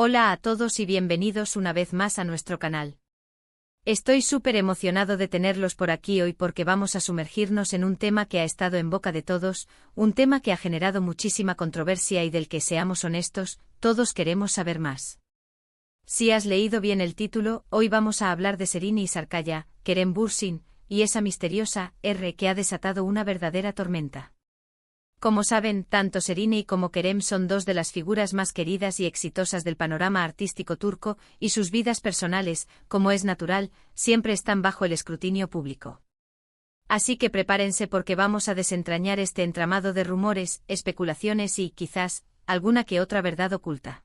Hola a todos y bienvenidos una vez más a nuestro canal. Estoy súper emocionado de tenerlos por aquí hoy porque vamos a sumergirnos en un tema que ha estado en boca de todos, un tema que ha generado muchísima controversia y del que, seamos honestos, todos queremos saber más. Si has leído bien el título, hoy vamos a hablar de Serine Sarkaya, Kerem Bürsin, y esa misteriosa R que ha desatado una verdadera tormenta. Como saben, tanto Serine como Kerem son dos de las figuras más queridas y exitosas del panorama artístico turco, y sus vidas personales, como es natural, siempre están bajo el escrutinio público. Así que prepárense porque vamos a desentrañar este entramado de rumores, especulaciones y, quizás, alguna que otra verdad oculta.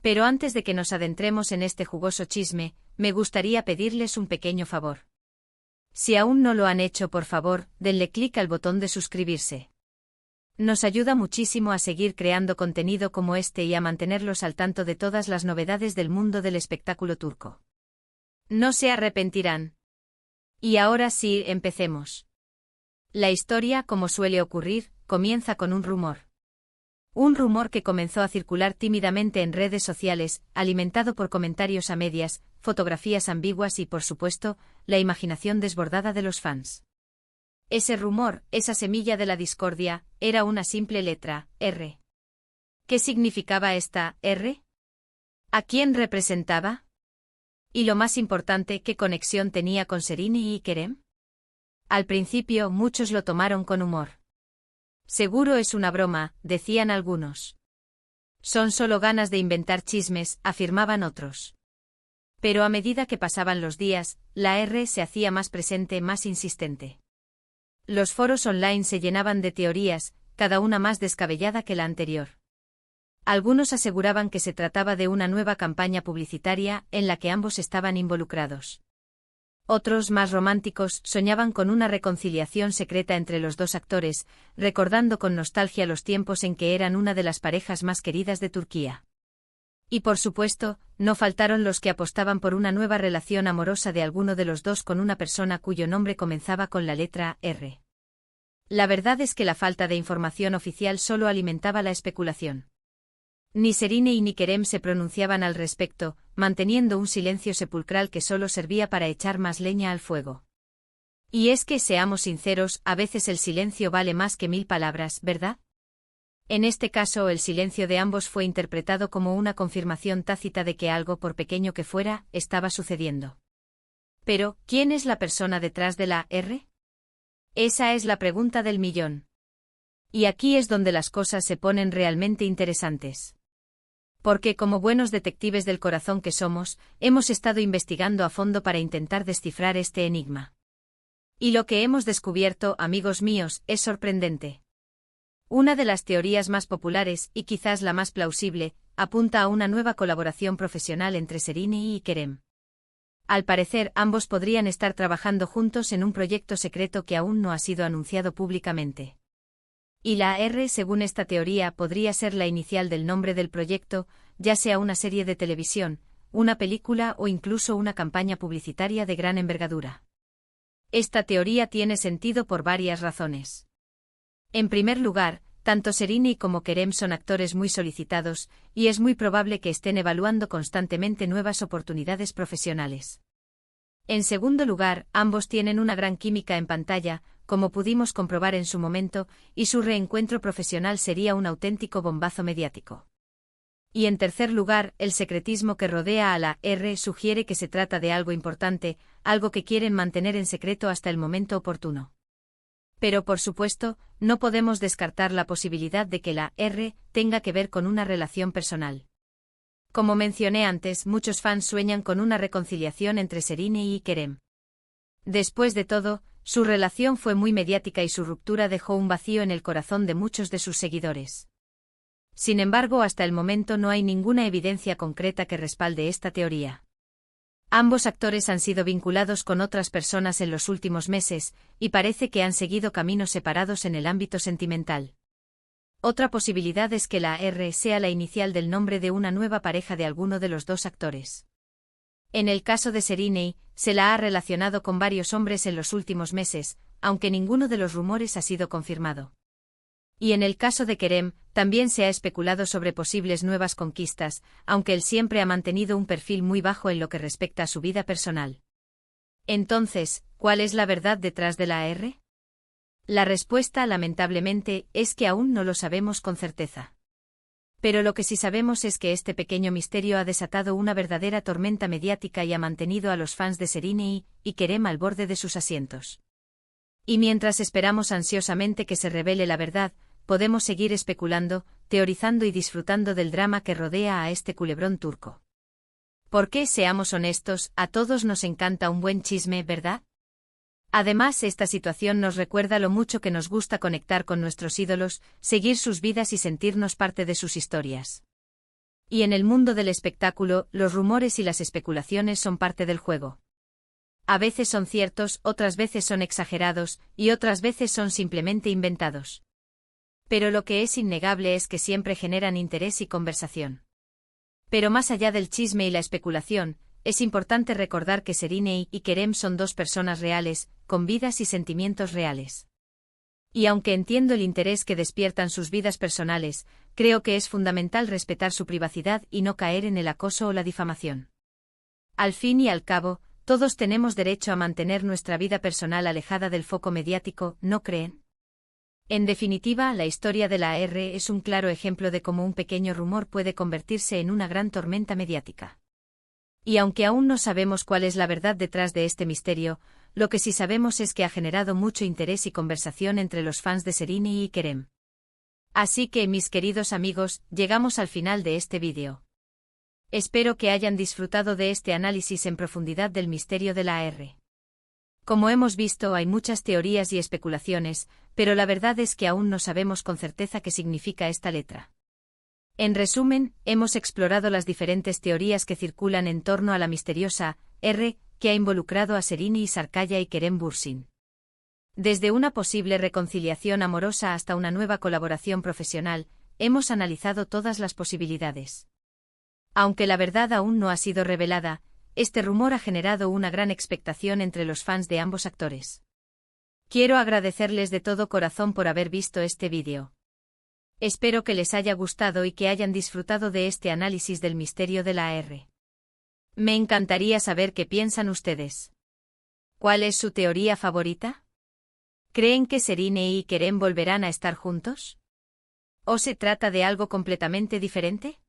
Pero antes de que nos adentremos en este jugoso chisme, me gustaría pedirles un pequeño favor. Si aún no lo han hecho, por favor, denle clic al botón de suscribirse. Nos ayuda muchísimo a seguir creando contenido como este y a mantenerlos al tanto de todas las novedades del mundo del espectáculo turco. No se arrepentirán. Y ahora sí, empecemos. La historia, como suele ocurrir, comienza con un rumor. Un rumor que comenzó a circular tímidamente en redes sociales, alimentado por comentarios a medias, fotografías ambiguas y, por supuesto, la imaginación desbordada de los fans. Ese rumor, esa semilla de la discordia, era una simple letra, R. ¿Qué significaba esta R? ¿A quién representaba? Y lo más importante, ¿qué conexión tenía con Serine y Kerem? Al principio, muchos lo tomaron con humor. Seguro es una broma, decían algunos. Son solo ganas de inventar chismes, afirmaban otros. Pero a medida que pasaban los días, la R se hacía más presente, más insistente. Los foros online se llenaban de teorías, cada una más descabellada que la anterior. Algunos aseguraban que se trataba de una nueva campaña publicitaria en la que ambos estaban involucrados. Otros, más románticos, soñaban con una reconciliación secreta entre los dos actores, recordando con nostalgia los tiempos en que eran una de las parejas más queridas de Turquía. Y por supuesto, no faltaron los que apostaban por una nueva relación amorosa de alguno de los dos con una persona cuyo nombre comenzaba con la letra R. La verdad es que la falta de información oficial solo alimentaba la especulación. Ni Serine ni Kerem se pronunciaban al respecto, manteniendo un silencio sepulcral que solo servía para echar más leña al fuego. Y es que, seamos sinceros, a veces el silencio vale más que 1000 palabras, ¿verdad? En este caso, el silencio de ambos fue interpretado como una confirmación tácita de que algo, por pequeño que fuera, estaba sucediendo. Pero, ¿quién es la persona detrás de la R? Esa es la pregunta del millón. Y aquí es donde las cosas se ponen realmente interesantes. Porque, como buenos detectives del corazón que somos, hemos estado investigando a fondo para intentar descifrar este enigma. Y lo que hemos descubierto, amigos míos, es sorprendente. Una de las teorías más populares, y quizás la más plausible, apunta a una nueva colaboración profesional entre Serine y Kerem. Al parecer, ambos podrían estar trabajando juntos en un proyecto secreto que aún no ha sido anunciado públicamente. Y la R, según esta teoría, podría ser la inicial del nombre del proyecto, ya sea una serie de televisión, una película o incluso una campaña publicitaria de gran envergadura. Esta teoría tiene sentido por varias razones. En primer lugar, tanto Serine como Kerem son actores muy solicitados, y es muy probable que estén evaluando constantemente nuevas oportunidades profesionales. En segundo lugar, ambos tienen una gran química en pantalla, como pudimos comprobar en su momento, y su reencuentro profesional sería un auténtico bombazo mediático. Y en tercer lugar, el secretismo que rodea a la R sugiere que se trata de algo importante, algo que quieren mantener en secreto hasta el momento oportuno. Pero por supuesto, no podemos descartar la posibilidad de que la R tenga que ver con una relación personal. Como mencioné antes, muchos fans sueñan con una reconciliación entre Serine y Kerem. Después de todo, su relación fue muy mediática y su ruptura dejó un vacío en el corazón de muchos de sus seguidores. Sin embargo, hasta el momento no hay ninguna evidencia concreta que respalde esta teoría. Ambos actores han sido vinculados con otras personas en los últimos meses, y parece que han seguido caminos separados en el ámbito sentimental. Otra posibilidad es que la R sea la inicial del nombre de una nueva pareja de alguno de los dos actores. En el caso de Serine, se la ha relacionado con varios hombres en los últimos meses, aunque ninguno de los rumores ha sido confirmado. Y en el caso de Kerem, también se ha especulado sobre posibles nuevas conquistas, aunque él siempre ha mantenido un perfil muy bajo en lo que respecta a su vida personal. Entonces, ¿cuál es la verdad detrás de la AR? La respuesta, lamentablemente, es que aún no lo sabemos con certeza. Pero lo que sí sabemos es que este pequeño misterio ha desatado una verdadera tormenta mediática y ha mantenido a los fans de Serena y Kerem al borde de sus asientos. Y mientras esperamos ansiosamente que se revele la verdad, podemos seguir especulando, teorizando y disfrutando del drama que rodea a este culebrón turco. Porque, seamos honestos, a todos nos encanta un buen chisme, ¿verdad? Además, esta situación nos recuerda lo mucho que nos gusta conectar con nuestros ídolos, seguir sus vidas y sentirnos parte de sus historias. Y en el mundo del espectáculo, los rumores y las especulaciones son parte del juego. A veces son ciertos, otras veces son exagerados, y otras veces son simplemente inventados. Pero lo que es innegable es que siempre generan interés y conversación. Pero más allá del chisme y la especulación, es importante recordar que Serena y Kerem son dos personas reales, con vidas y sentimientos reales. Y aunque entiendo el interés que despiertan sus vidas personales, creo que es fundamental respetar su privacidad y no caer en el acoso o la difamación. Al fin y al cabo, todos tenemos derecho a mantener nuestra vida personal alejada del foco mediático, ¿no creen? En definitiva, la historia de la AR es un claro ejemplo de cómo un pequeño rumor puede convertirse en una gran tormenta mediática. Y aunque aún no sabemos cuál es la verdad detrás de este misterio, lo que sí sabemos es que ha generado mucho interés y conversación entre los fans de Serena y Kerem. Así que, mis queridos amigos, llegamos al final de este vídeo. Espero que hayan disfrutado de este análisis en profundidad del misterio de la AR. Como hemos visto, hay muchas teorías y especulaciones, pero la verdad es que aún no sabemos con certeza qué significa esta letra. En resumen, hemos explorado las diferentes teorías que circulan en torno a la misteriosa R que ha involucrado a Serena y Sarkaya y Kerem Bürsin. Desde una posible reconciliación amorosa hasta una nueva colaboración profesional, hemos analizado todas las posibilidades. Aunque la verdad aún no ha sido revelada, este rumor ha generado una gran expectación entre los fans de ambos actores. Quiero agradecerles de todo corazón por haber visto este vídeo. Espero que les haya gustado y que hayan disfrutado de este análisis del misterio de la AR. Me encantaría saber qué piensan ustedes. ¿Cuál es su teoría favorita? ¿Creen que Serena y Kerem volverán a estar juntos? ¿O se trata de algo completamente diferente?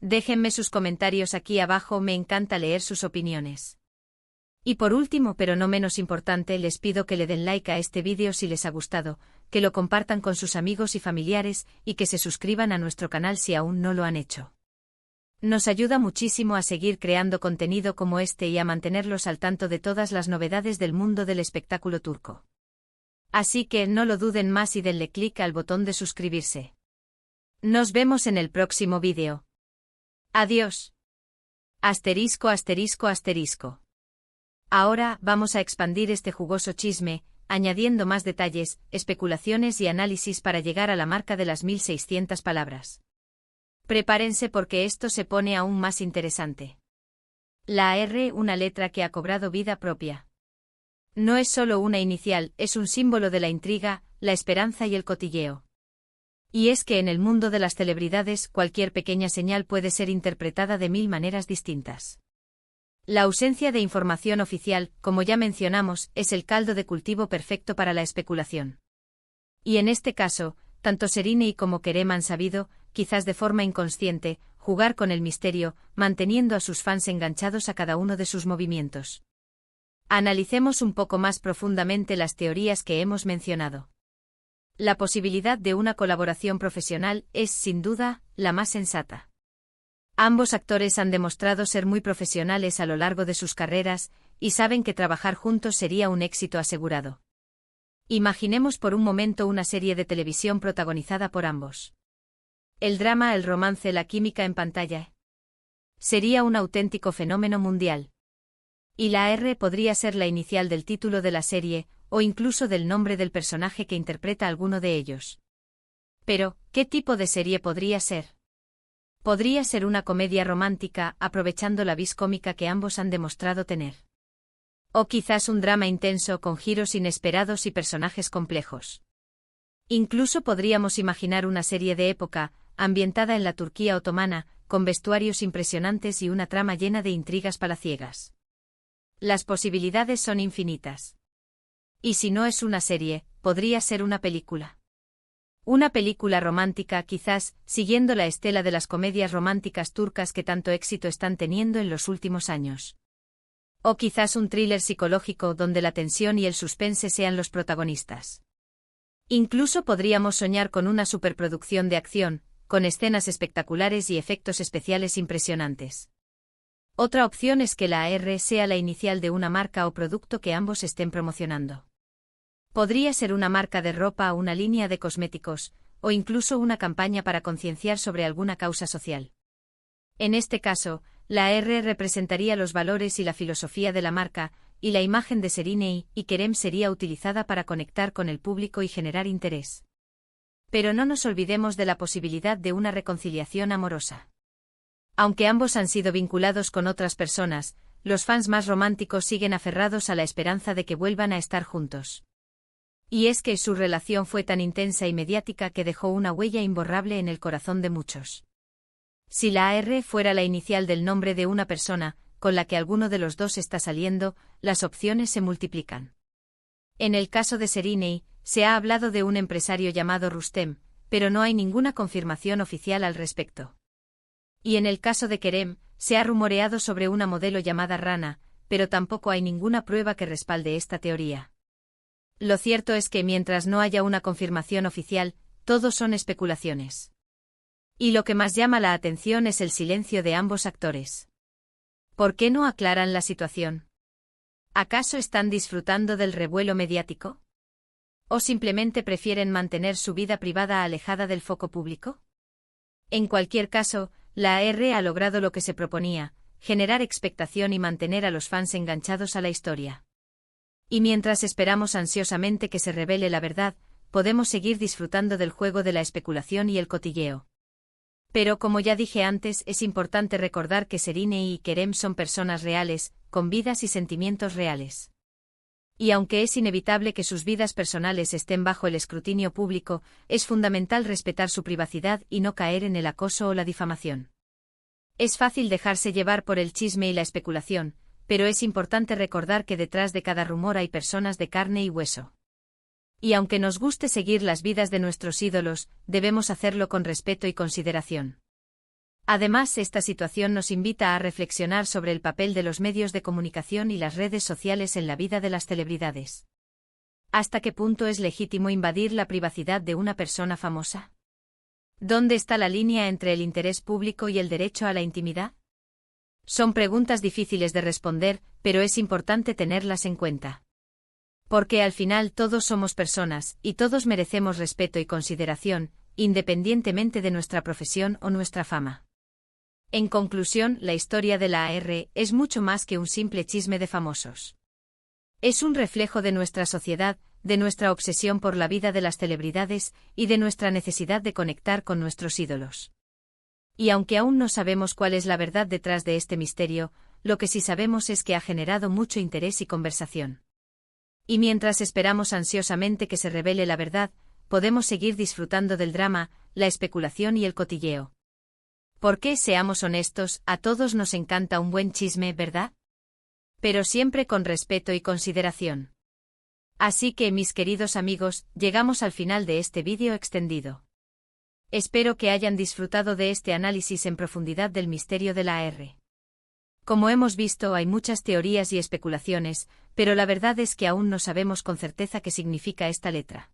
Déjenme sus comentarios aquí abajo, me encanta leer sus opiniones. Y por último, pero no menos importante, les pido que le den like a este vídeo si les ha gustado, que lo compartan con sus amigos y familiares, y que se suscriban a nuestro canal si aún no lo han hecho. Nos ayuda muchísimo a seguir creando contenido como este y a mantenerlos al tanto de todas las novedades del mundo del espectáculo turco. Así que no lo duden más y denle clic al botón de suscribirse. Nos vemos en el próximo vídeo. Adiós. Asterisco, asterisco, asterisco. Ahora vamos a expandir este jugoso chisme, añadiendo más detalles, especulaciones y análisis para llegar a la marca de las 1600 palabras. Prepárense porque esto se pone aún más interesante. La R, una letra que ha cobrado vida propia. No es solo una inicial, es un símbolo de la intriga, la esperanza y el cotilleo. Y es que en el mundo de las celebridades cualquier pequeña señal puede ser interpretada de 1000 maneras distintas. La ausencia de información oficial, como ya mencionamos, es el caldo de cultivo perfecto para la especulación. Y en este caso, tanto Serena como Kerem han sabido, quizás de forma inconsciente, jugar con el misterio, manteniendo a sus fans enganchados a cada uno de sus movimientos. Analicemos un poco más profundamente las teorías que hemos mencionado. La posibilidad de una colaboración profesional es, sin duda, la más sensata. Ambos actores han demostrado ser muy profesionales a lo largo de sus carreras, y saben que trabajar juntos sería un éxito asegurado. Imaginemos por un momento una serie de televisión protagonizada por ambos. El drama, el romance, la química en pantalla. Sería un auténtico fenómeno mundial. Y la R podría ser la inicial del título de la serie, o incluso del nombre del personaje que interpreta alguno de ellos. Pero, ¿qué tipo de serie podría ser? Podría ser una comedia romántica, aprovechando la vis cómica que ambos han demostrado tener. O quizás un drama intenso con giros inesperados y personajes complejos. Incluso podríamos imaginar una serie de época, ambientada en la Turquía otomana, con vestuarios impresionantes y una trama llena de intrigas palaciegas. Las posibilidades son infinitas. Y si no es una serie, podría ser una película. Una película romántica, quizás, siguiendo la estela de las comedias románticas turcas que tanto éxito están teniendo en los últimos años. O quizás un thriller psicológico donde la tensión y el suspense sean los protagonistas. Incluso podríamos soñar con una superproducción de acción, con escenas espectaculares y efectos especiales impresionantes. Otra opción es que la AR sea la inicial de una marca o producto que ambos estén promocionando. Podría ser una marca de ropa o una línea de cosméticos, o incluso una campaña para concienciar sobre alguna causa social. En este caso, la AR representaría los valores y la filosofía de la marca, y la imagen de Seriney y Kerem sería utilizada para conectar con el público y generar interés. Pero no nos olvidemos de la posibilidad de una reconciliación amorosa. Aunque ambos han sido vinculados con otras personas, los fans más románticos siguen aferrados a la esperanza de que vuelvan a estar juntos. Y es que su relación fue tan intensa y mediática que dejó una huella imborrable en el corazón de muchos. Si la AR fuera la inicial del nombre de una persona, con la que alguno de los dos está saliendo, las opciones se multiplican. En el caso de Seriney, se ha hablado de un empresario llamado Rustem, pero no hay ninguna confirmación oficial al respecto. Y en el caso de Kerem, se ha rumoreado sobre una modelo llamada Rana, pero tampoco hay ninguna prueba que respalde esta teoría. Lo cierto es que mientras no haya una confirmación oficial, todo son especulaciones. Y lo que más llama la atención es el silencio de ambos actores. ¿Por qué no aclaran la situación? ¿Acaso están disfrutando del revuelo mediático? ¿O simplemente prefieren mantener su vida privada alejada del foco público? En cualquier caso, la AR ha logrado lo que se proponía, generar expectación y mantener a los fans enganchados a la historia. Y mientras esperamos ansiosamente que se revele la verdad, podemos seguir disfrutando del juego de la especulación y el cotilleo. Pero como ya dije antes, es importante recordar que Seriney y Kerem son personas reales, con vidas y sentimientos reales. Y aunque es inevitable que sus vidas personales estén bajo el escrutinio público, es fundamental respetar su privacidad y no caer en el acoso o la difamación. Es fácil dejarse llevar por el chisme y la especulación, pero es importante recordar que detrás de cada rumor hay personas de carne y hueso. Y aunque nos guste seguir las vidas de nuestros ídolos, debemos hacerlo con respeto y consideración. Además, esta situación nos invita a reflexionar sobre el papel de los medios de comunicación y las redes sociales en la vida de las celebridades. ¿Hasta qué punto es legítimo invadir la privacidad de una persona famosa? ¿Dónde está la línea entre el interés público y el derecho a la intimidad? Son preguntas difíciles de responder, pero es importante tenerlas en cuenta. Porque al final todos somos personas, y todos merecemos respeto y consideración, independientemente de nuestra profesión o nuestra fama. En conclusión, la historia de la AR es mucho más que un simple chisme de famosos. Es un reflejo de nuestra sociedad, de nuestra obsesión por la vida de las celebridades y de nuestra necesidad de conectar con nuestros ídolos. Y aunque aún no sabemos cuál es la verdad detrás de este misterio, lo que sí sabemos es que ha generado mucho interés y conversación. Y mientras esperamos ansiosamente que se revele la verdad, podemos seguir disfrutando del drama, la especulación y el cotilleo. Porque, seamos honestos, a todos nos encanta un buen chisme, ¿verdad? Pero siempre con respeto y consideración. Así que, mis queridos amigos, llegamos al final de este vídeo extendido. Espero que hayan disfrutado de este análisis en profundidad del misterio de la AR. Como hemos visto, hay muchas teorías y especulaciones, pero la verdad es que aún no sabemos con certeza qué significa esta letra.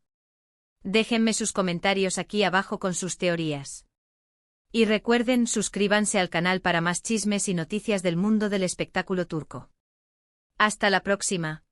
Déjenme sus comentarios aquí abajo con sus teorías. Y recuerden, suscríbanse al canal para más chismes y noticias del mundo del espectáculo turco. Hasta la próxima.